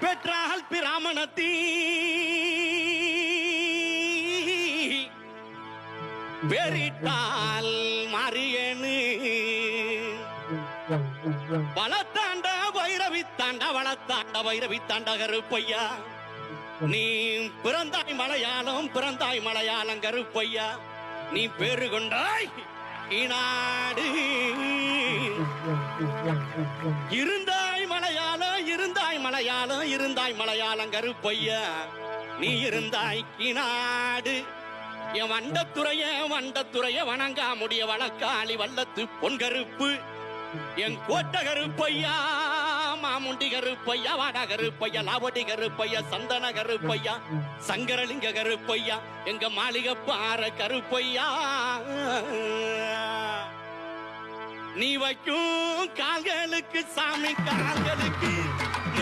பெற்றால் பிராமணத்தீ பெரிட்டால் மாரியனு வளத்தாண்ட வைரவித்தாண்ட வளத்தாண்ட வைரவித்தாண்ட கருப்பையா நீ பிறந்தாய் மலையாளம் கருப்பையா நீ பேரு கொண்டாய் இநாடு இருந்தாய் மலையாளம் கருப்பையா நீ இருந்தாய் கிநாடு என் வண்டத்துறைய வணங்கா முடிய வழக்காளி வல்லத்து பொன்கருப்பு என் கோட்ட கருப்பையா மாமுண்டி கருப்பையா வாடா கருப்பையா லாவடி கருப்பையா சந்தன கருப்பையா சங்கரலிங்க கருப்பையா எங்க மாளிகை பாற கருப்பையா நீ வைக்கும் கால்களுக்கு சாமி கால்களுக்கு